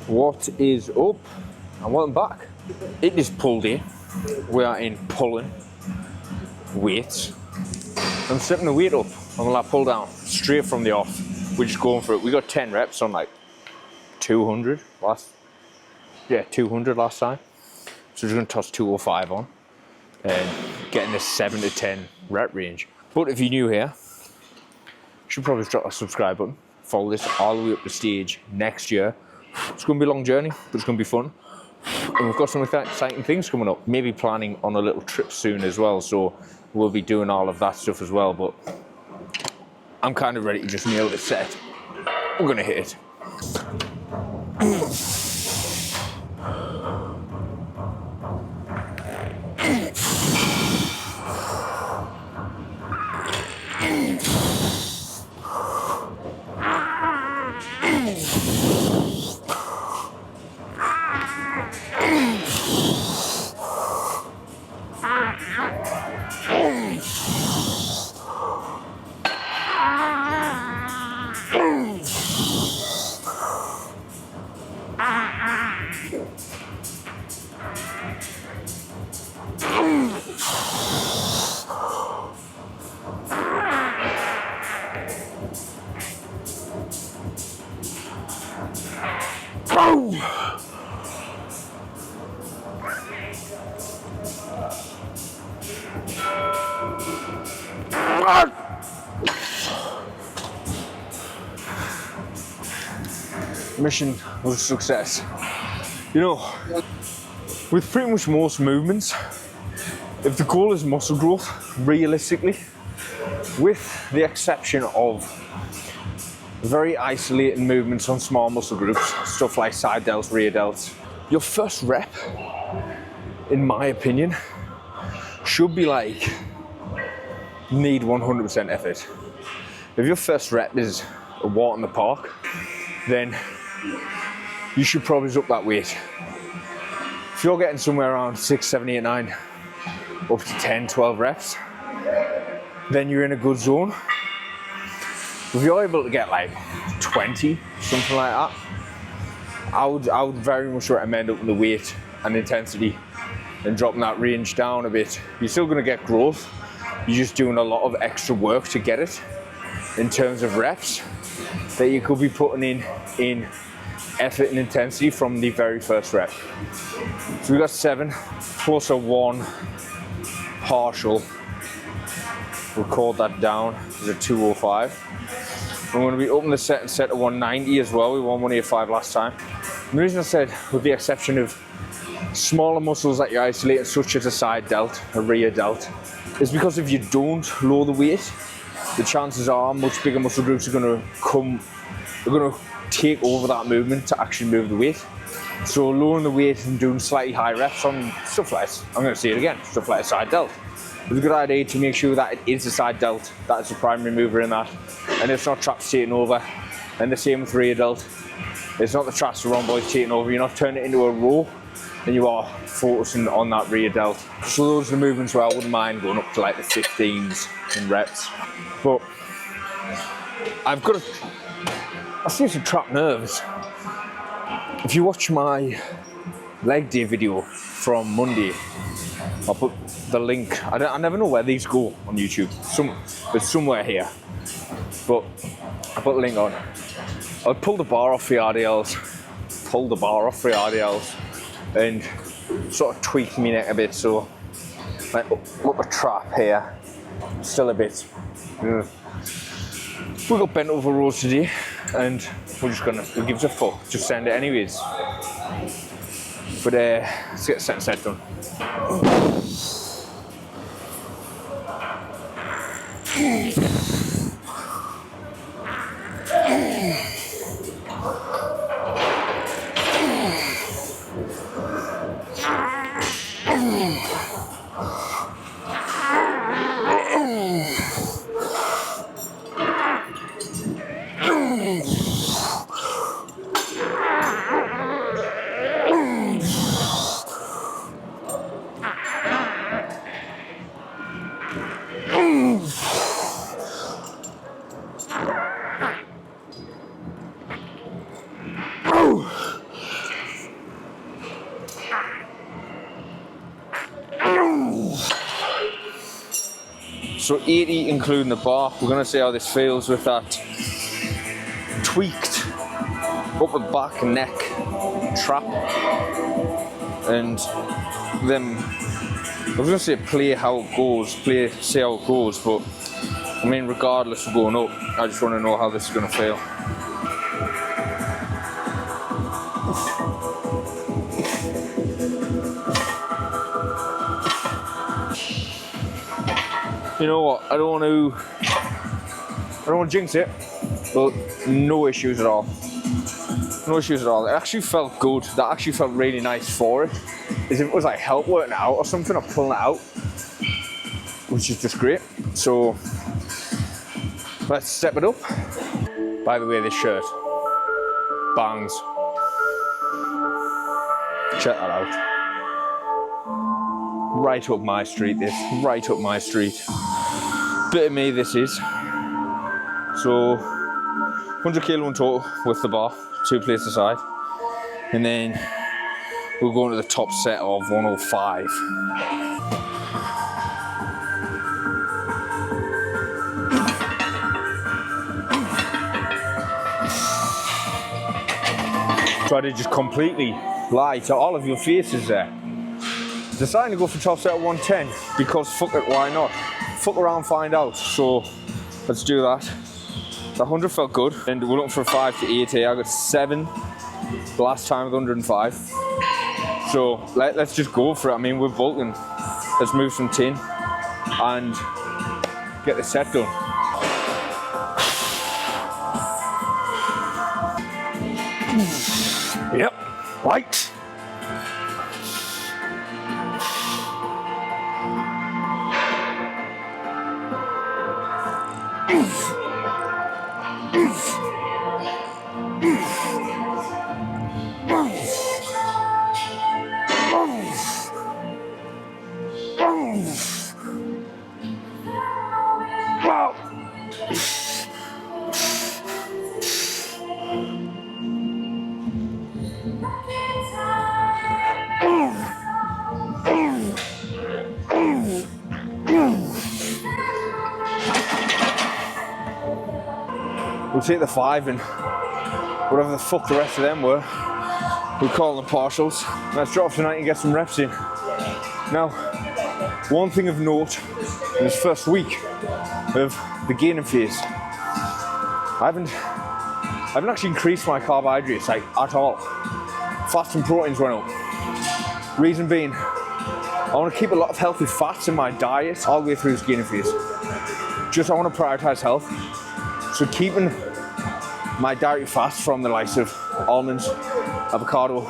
What is up? And welcome back. It is pull day. We are in pulling weights. I'm setting the weight up. I'm gonna pull down straight from the off. We're just going for it. We got 10 reps on like 200 200 last time. So we're just gonna toss 205 on and getting a 7 to 10 rep range. But if you're new here, you should probably drop a subscribe button. Follow this all the way up the stage next year. It's going to be a long journey, but it's going to be fun. And we've got some exciting things coming up. Maybe planning on a little trip soon as well. So we'll be doing all of that stuff as well. But I'm kind of ready to just nail this set. We're going to hit it. Mission was a success. You know, with pretty much most movements, if the goal is muscle growth, realistically, with the exception of very isolated movements on small muscle groups, stuff like side delts, rear delts, your first rep, in my opinion, should be like, need 100% effort. If your first rep is a walk in the park, then you should probably up that weight. If you're getting somewhere around 6, 7, 8, 9, up to 10, 12 reps, then you're in a good zone. If you're able to get like 20, something like that, I would very much recommend upping the weight and intensity and dropping that range down a bit. You're still gonna get growth. You're just doing a lot of extra work to get it in terms of reps that you could be putting in effort and intensity from the very first rep. So we got 7 plus a 1 partial. We'll call that down as a 205. We're going to be upping the set to 190 as well. We won 185 last time. And the reason I said, with the exception of smaller muscles that you isolate, such as a side delt, a rear delt, is because if you don't lower the weight, the chances are much bigger muscle groups are going to take over that movement to actually move the weight. So lowering the weight and doing slightly high reps on stuff like, I'm going to say it again, stuff like a side delt. It's a good idea to make sure that it is a side delt, that is the primary mover in that, and it's not traps taking over. And the same with rear delt. It's not the traps or rhomboids taking over. You're not turning it into a row, and you are focusing on that rear delt. So those are the movements where I wouldn't mind going up to like the 15s in reps. But I seem to trap nerves. If you watch my leg day video from Monday, I'll put the link. I never know where these go on YouTube. It's somewhere here. But I'll put the link on. I'll pull the bar off the RDLs. And sort of tweak my neck a bit. So like up a trap here. Still a bit. We got bent over rows today, and we'll give it a fuck, just send it anyways. But let's get set done. So 80 including the bar. We're gonna see how this feels with that tweaked upper back neck trap. And then I was gonna say play how it goes, see how it goes, but I mean regardless of going up, I just wanna know how this is gonna feel. You know what, I don't want to jinx it, but no issues at all. No issues at all. It actually felt good. That actually felt really nice for it. As if it was like help working out or something, or pulling it out, which is just great. So let's step it up. By the way, this shirt bangs. Check that out. Right up my street, this. Right up my street. Bit of me, this is. So 100 kilo in total with the bar, 2 plates aside, and then we'll go into the top set of 105. Try to just completely lie to all of your faces there. Deciding to go for top set at 110 because fuck it, why not? Fuck around, find out. So let's do that. The 100 felt good, and we're looking for a 5 to 8 here. I got 7 the last time with 105. So let's just go for it. I mean, we're bulking. Let's move some tin and get the set done. Yep, right. We'll take the 5 and whatever the fuck the rest of them were, we'll call them partials. Let's drop tonight and get some reps in. Now, one thing of note in this first week of the gaining phase, I haven't actually increased my carbohydrates like at all. Fats and proteins went up. Reason being, I want to keep a lot of healthy fats in my diet all the way through this gaining phase. Just I want to prioritize health. So keeping my dietary fats from the likes of almonds, avocado,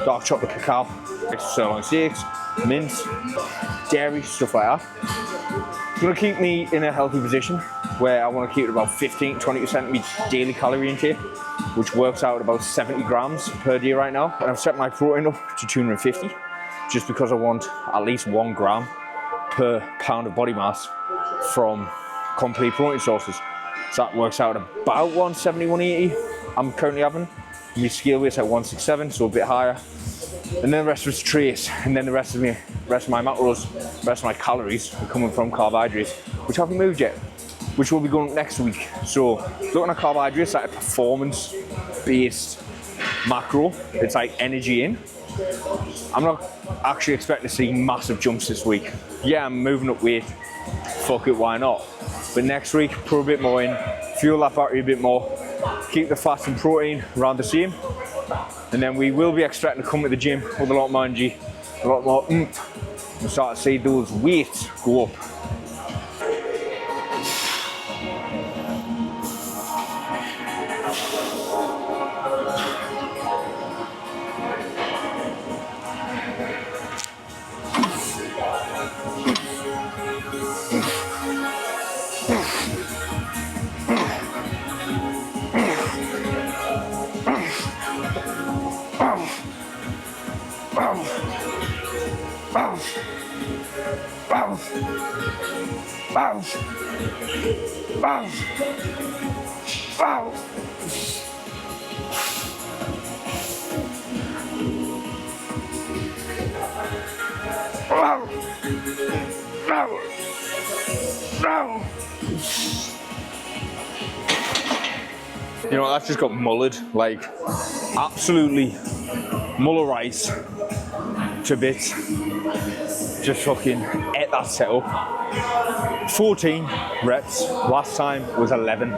dark chocolate cacao, sirloin steaks, mince, dairy, stuff like that. It's going to keep me in a healthy position where I want to keep it about 15-20% of my daily calorie intake, which works out at about 70 grams per day right now. And I've set my protein up to 250, just because I want at least 1 gram per pound of body mass from complete protein sources. So that works out about 170, 180 I'm currently having. My scale weight's at 167, so a bit higher. And then the rest was trace, and then the rest of my macros, the rest of my calories are coming from carbohydrates, which haven't moved yet, which will be going up next week. So looking at carbohydrates, like a performance-based macro, it's like energy in. I'm not actually expecting to see massive jumps this week. Yeah, I'm moving up weight, fuck it, why not? But next week, put a bit more in, fuel that battery a bit more, keep the fats and protein around the same, and then we will be expecting to come to the gym with a lot more energy, a lot more oomph, and start to see those weights go up. You know, that's just got mullered, like absolutely mullerized to bits. Just fucking ate that setup. 14 reps, last time was 11.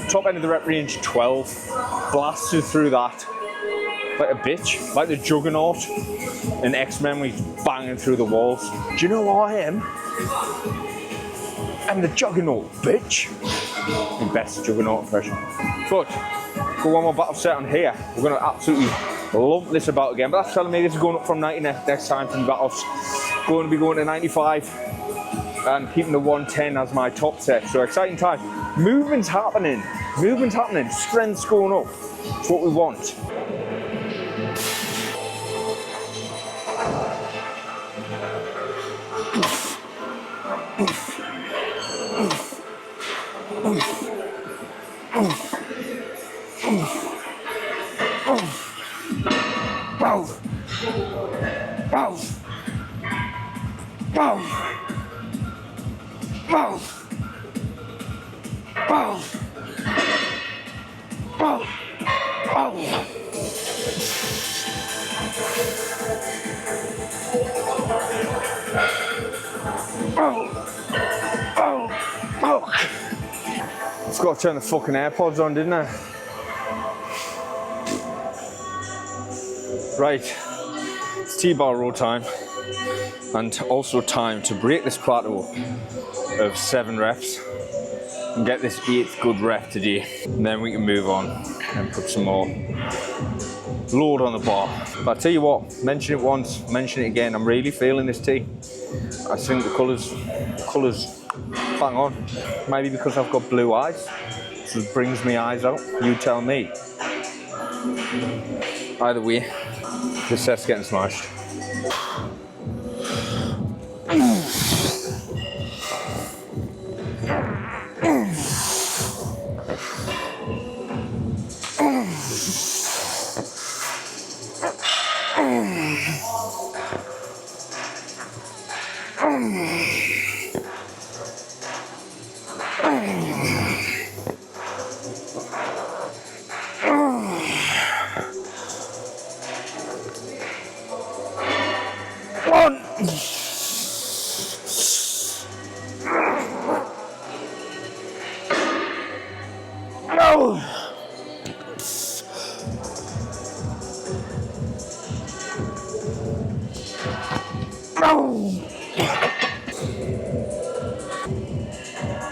Top end of the rep range, 12. Blasted through that like a bitch, like the juggernaut in X-Men when he's banging through the walls. Do you know who I am? I'm the juggernaut, bitch. The best juggernaut impression. But, go one more battle set on here. We're gonna absolutely lump this about again, but that's telling me this is going up from 90 next time from battles. Going to be going to 95 and keeping the 110 as my top set. So exciting time. Movement's happening. Movement's happening. Strength's going up. It's what we want. Wow. Wow. Wow. Wow. Wow. Wow. Wow. Oh. Forgot to turn the fucking AirPods on, didn't I? Right, it's T-bar row time, and also time to break this plateau of 7 reps and get this 8th good rep today. And then we can move on and put some more load on the bar. But I tell you what, mention it once, mention it again. I'm really feeling this tee. I think the colours bang on. Maybe because I've got blue eyes, so it brings my eyes out. You tell me. Either way, this set's getting smashed.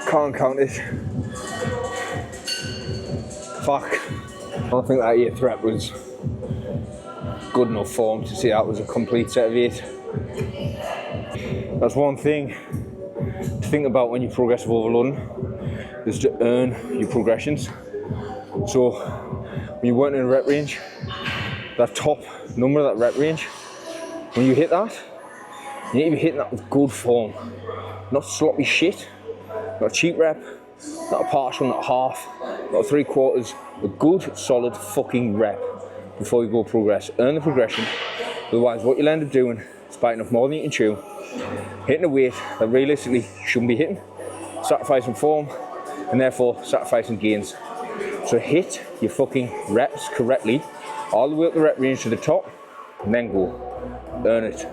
Can't count it. Fuck. I don't think that 8th rep was good enough form to say that was a complete set of 8. That's one thing to think about when you progressive overloading, is to earn your progressions. So when you're working in a rep range, that top number of that rep range, when you hit that, you need to be hitting that with good form, not sloppy shit. Not a cheap rep, not a partial, not a half, not a 3/4, a good, solid fucking rep before you go progress. Earn the progression, otherwise what you'll end up doing is biting off more than you can chew, hitting a weight that realistically you shouldn't be hitting, sacrificing form, and therefore sacrificing gains. So hit your fucking reps correctly, all the way up the rep range to the top, and then go. Earn it.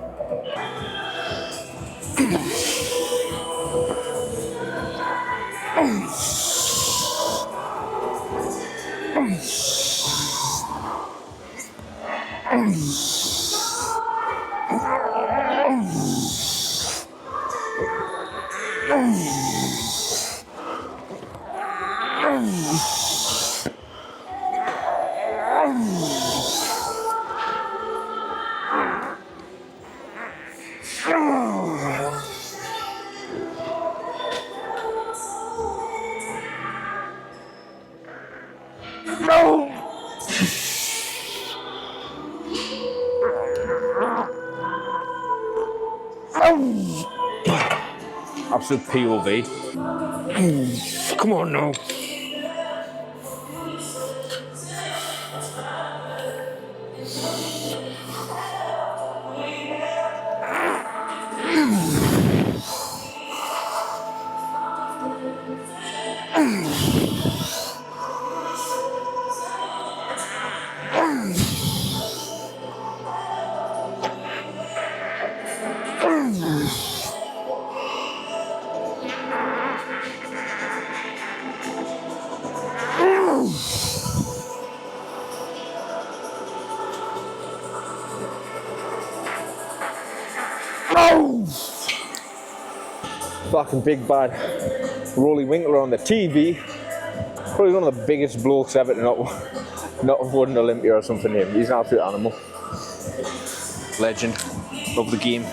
Absolute POV. Come on now. Oh! Fucking big bad Rolly Winkler on the TV. Probably one of the biggest blokes ever to not have won an Olympia or something. He's an absolute animal. Legend of the game.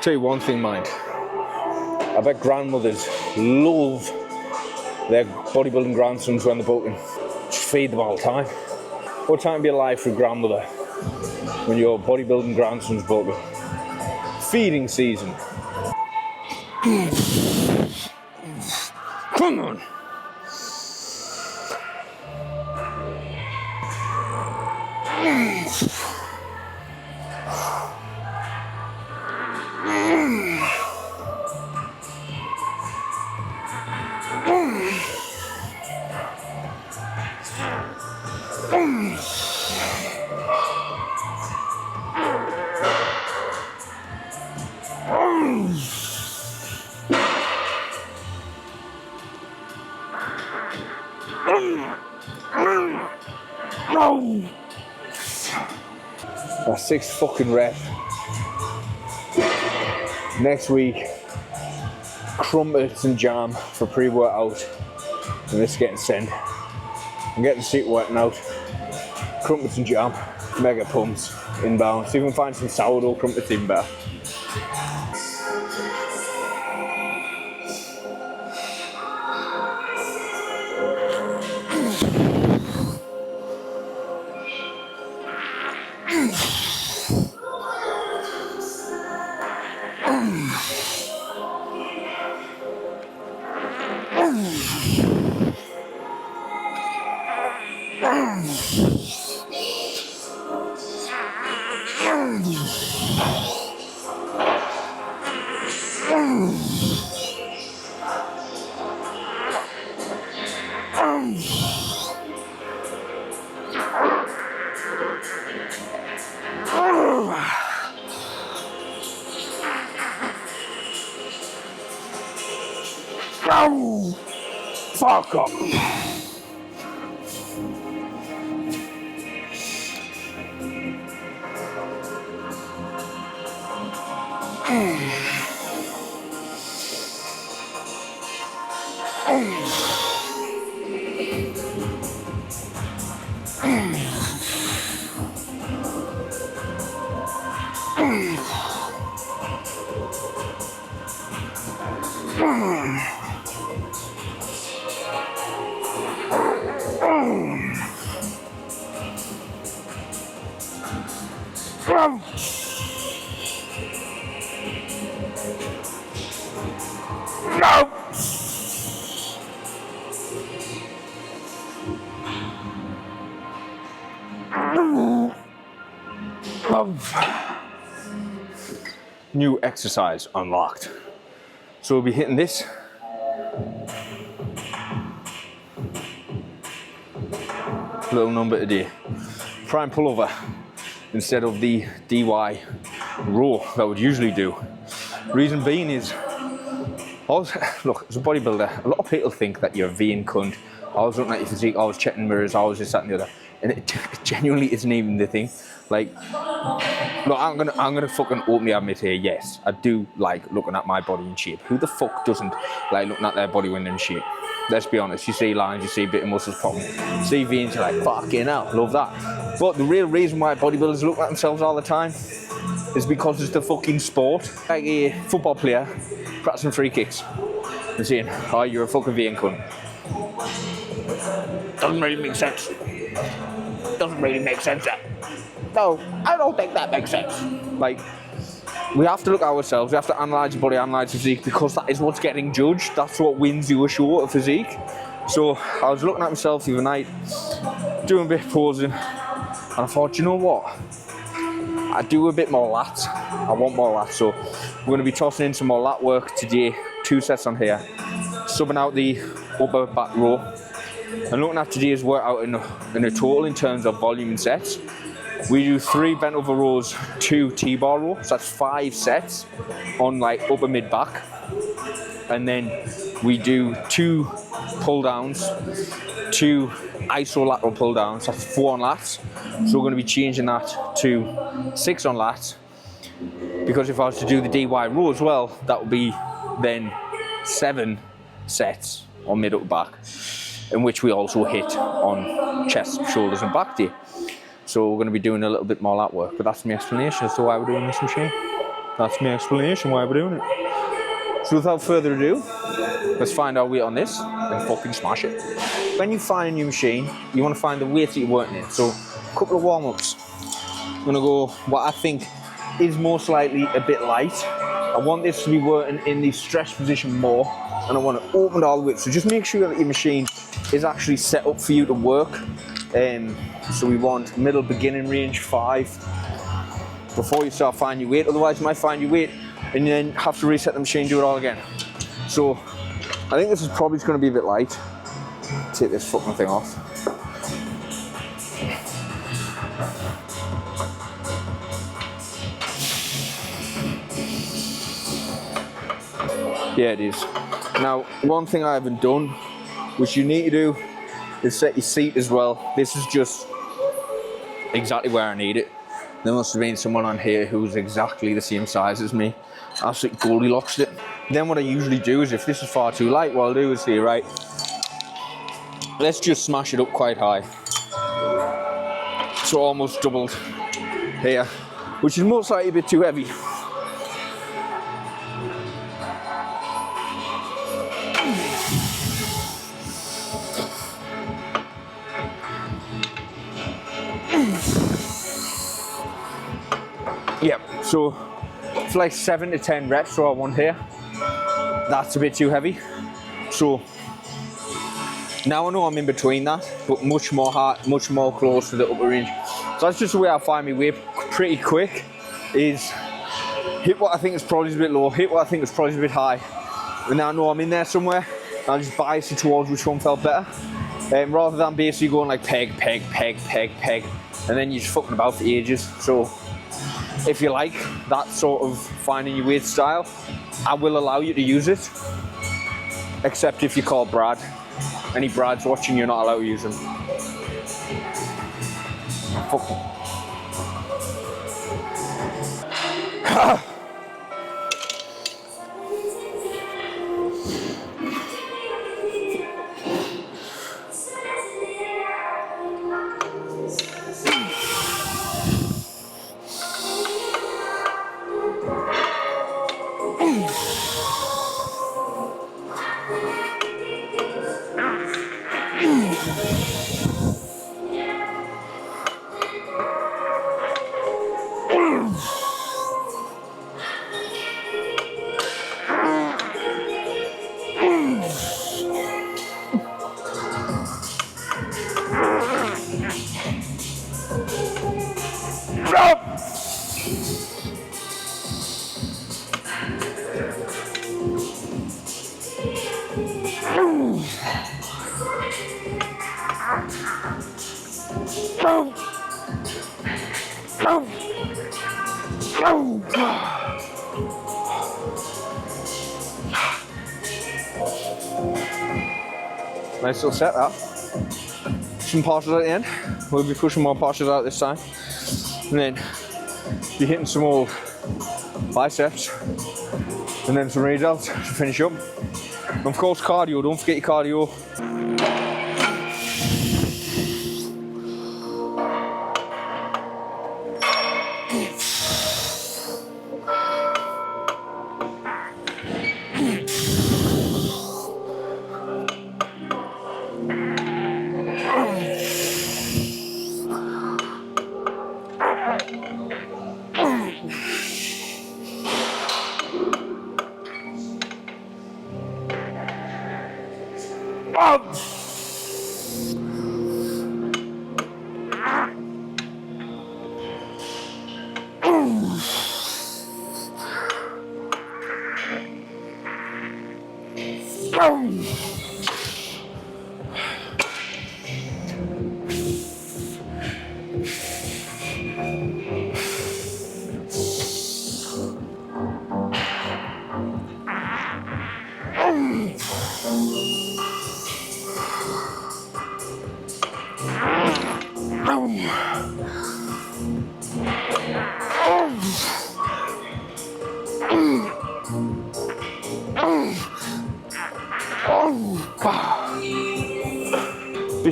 Tell you one thing, mind. I bet grandmothers love their bodybuilding grandsons when they're bulking. Just feed them all the time. What time to be alive for a grandmother when your bodybuilding grandson's bulking? Feeding season. Come on. That's 6 fucking reps. Next week, crumpets and jam for pre-workout, and this is getting sent. I'm getting the seat working out. Crumpets and jam, mega pumps, inbound. See if we can find some sourdough crumpets even better. Oh, fuck off. New exercise unlocked. So we'll be hitting this. Little number today. Try and pull over instead of the DY row that I would usually do. Reason being is, look, as a bodybuilder, a lot of people think that you're a vain cunt. I was looking at your physique, I was checking mirrors, I was this, that and the other. And it genuinely isn't even the thing. Like, look, I'm gonna fucking openly admit here, yes, I do like looking at my body in shape. Who the fuck doesn't like looking at their body when they're in shape? Let's be honest, you see lines, you see a bit of muscles popping, you see veins, you're like, fucking hell, love that. But the real reason why bodybuilders look at themselves all the time is because it's the fucking sport. Like a football player practicing free kicks and saying, oh, you're a fucking vain cunt. Doesn't really make sense. Doesn't really make sense, that. No, I don't think that makes sense. Like, we have to look at ourselves, we have to analyse your body, analyse physique, because that is what's getting judged. That's what wins you a show of physique. So I was looking at myself the other night, doing a bit of posing, and I thought, you know what? I do a bit more lats. I want more lats, so we're going to be tossing in some more lat work today. 2 sets on here, subbing out the upper back row, and looking at today's workout in a total in terms of volume and sets. We do 3 bent over rows, 2 T-bar rows. So that's 5 sets on like upper mid back. And then we do 2 pull downs, 2 isolateral pull downs. That's 4 on lats. So we're going to be changing that to 6 on lats. because if I was to do the DY row as well, that would be then 7 sets on mid upper back, in which we also hit on chest, shoulders and back day. So we're going to be doing a little bit more of that work, but that's my explanation as to why we're doing this machine. That's my explanation why we're doing it. So without further ado, let's find our weight on this and fucking smash it. When you find a new machine, you want to find the weight that you're working in. So a couple of warm-ups. I'm going to go what I think is most likely a bit light. I want this to be working in the stretch position more, and I want to open it all the way. So just make sure that your machine is actually set up for you to work. So we want middle beginning range 5 before you start finding your weight. Otherwise you might find your weight and then have to reset the machine, do it all again. So I think this is probably going to be a bit light. Take this fucking thing off. Yeah, it is. Now, one thing I haven't done, which you need to do, is set your seat as well. This is just exactly where I need it. There must have been someone on here who's exactly the same size as me. Absolutely Goldilocks it. Then what I usually do is, if this is far too light, what I'll do is say, right, let's just smash it up quite high. So almost doubled here, which is most likely a bit too heavy. Yep, so it's like 7 to 10 reps, so I want here. That's a bit too heavy. So now I know I'm in between that, but much more hard, much more close to the upper range. So that's just the way I find my weight pretty quick, is hit what I think is probably a bit low, hit what I think is probably a bit high, and now I know I'm in there somewhere. I'll just bias it towards which one felt better, rather than basically going like peg, peg, peg, peg, peg, and then you're just fucking about for ages. So if you like that sort of finding your weight style, I will allow you to use it, except if you call Brad. Any Brads watching, you're not allowed to use them. Fuck them. Nice little set that. Some partials at the end. We'll be pushing more partials out this time. And then be hitting some more biceps. And then some raises out to finish up. And of course cardio, don't forget your cardio.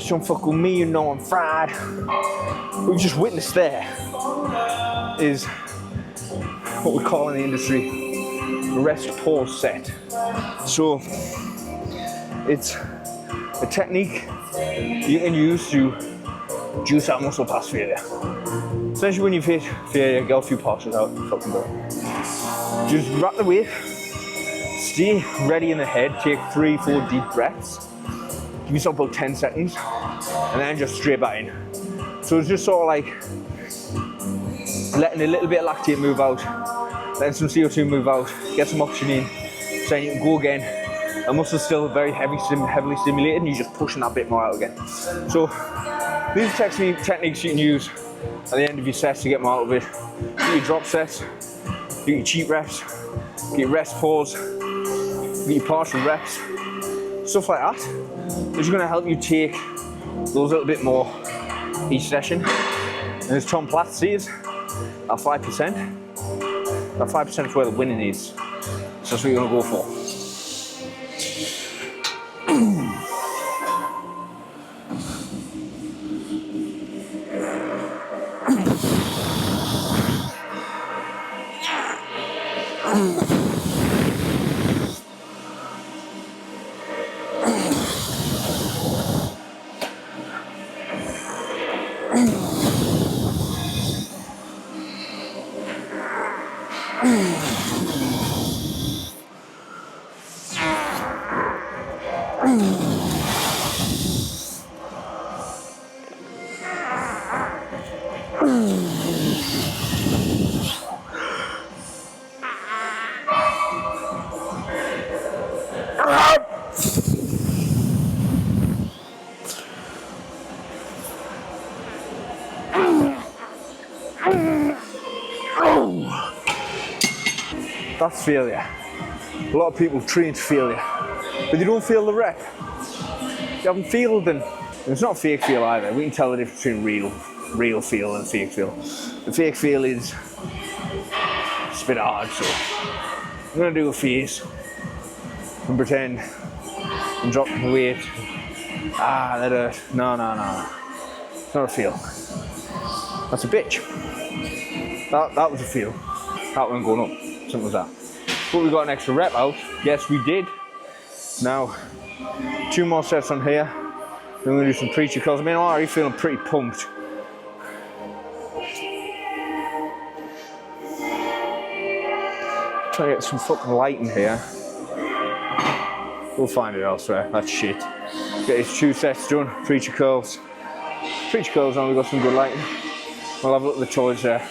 fish don't fuck with me, you know I'm fried. What we've just witnessed there is what we call in the industry a rest pause set. So it's a technique you can use to juice out muscle past failure. Especially when you've hit failure, get a few passes out and fucking go. Just wrap the weight, stay ready in the head, take 3-4 deep breaths, give yourself about 10 seconds, and then just straight back in. So it's just sort of like letting a little bit of lactate move out, letting some CO2 move out, get some oxygen in, so then you can go again. The muscle's still very heavily stimulated, and you're just pushing that bit more out again. So these are techniques you can use at the end of your sets to get more out of it. Do your drop sets, do your cheat reps, get your rest pause, get your partial reps, stuff like that. It's going to help you take those a little bit more each session. And as Tom Platt says, that 5% is where the winning is. So that's what you're going to go for. That's failure. A lot of people train to failure, but they don't feel the rep. You haven't failed them. It's not fake feel either. We can tell the difference between real feel and fake feel. The fake feel is it's a bit hard, so I'm gonna do a face and pretend I'm dropping the weight. That hurt. No. It's not a feel. That's a bitch. That was a feel. That one going up. Simple as that. But we got an extra rep out. Yes, we did. Now, 2 more sets on here. Then we're gonna do some preacher curls. I mean, I'm already feeling pretty pumped. Try to get some fucking light in here. We'll find it elsewhere. That's shit. Get these 2 sets done. Preacher curls. Preacher curls on. We've got some good lighting. We'll have a look at the toys there.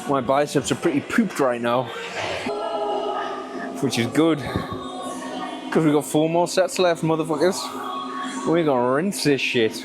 My biceps are pretty pooped right now, which is good, because we've got 4 more sets left, motherfuckers. We're gonna rinse this shit.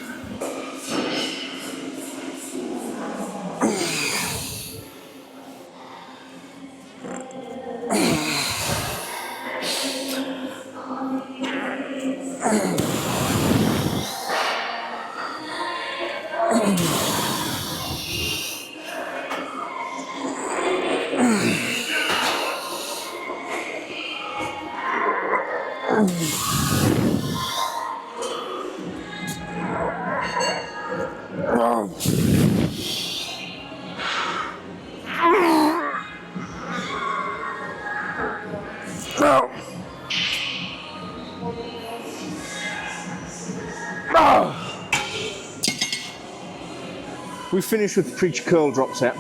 We finished with preach curl drop set,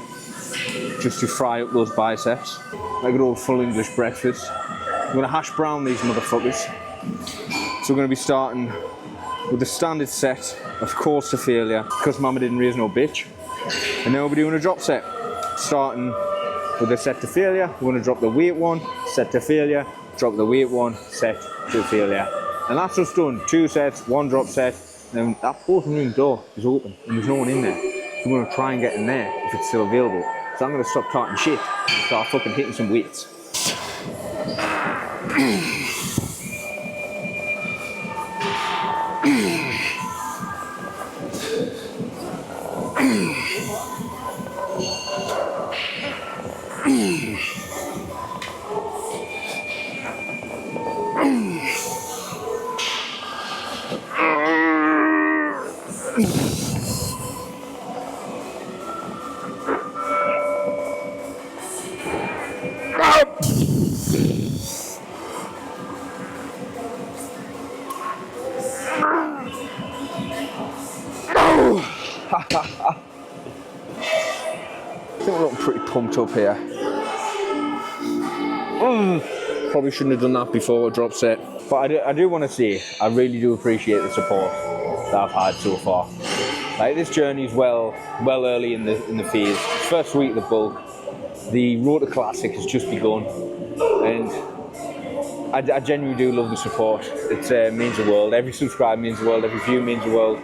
just to fry up those biceps. Like an old full English breakfast. We're gonna hash brown these motherfuckers. So we're gonna be starting with the standard set of course to failure, because mama didn't raise no bitch. And then we'll be doing a drop set. Starting with a set to failure, we're gonna drop the weight one, set to failure, drop the weight one, set to failure. And that's just done. 2 sets, 1 drop set, and that portion room door is open and there's no one in there. So we're gonna try and get in there if it's still available. So I'm gonna stop talking shit and start fucking hitting some weights. I think we're looking pretty pumped up here. Probably shouldn't have done that before a drop set. But I do want to say, I really do appreciate the support that I've had so far. Like, this journey is well early in the phase. First week of the bulk, the road to classic has just begun, and I genuinely do love the support. It means the world. Every subscribe means the world. Every view means the world.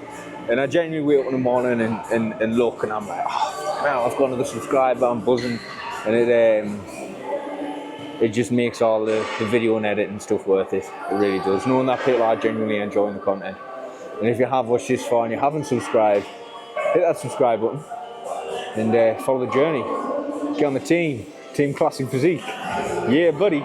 And I genuinely wake up in the morning and look, and I'm like, oh, now I've got another subscriber, I'm buzzing, and it just makes all the video and edit and stuff worth it. It really does. Knowing that people are genuinely enjoying the content. And if you have watched this far and you haven't subscribed, hit that subscribe button and follow the journey. Get on the Team Classic Physique. Yeah, buddy.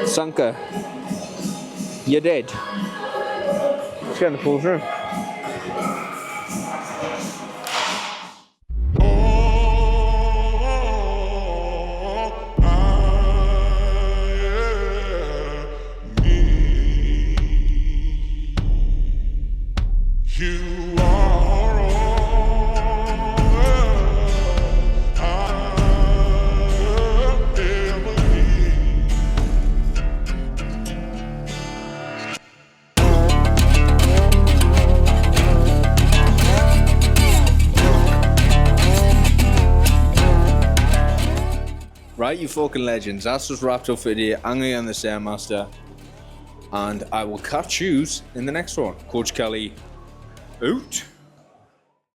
Sanka, you're dead. Let's get in the pool room. Right, you fucking legends, that's just wrapped up for today. I'm going to get on the Stairmaster, and I will catch yous in the next one. Coach Kelly, out.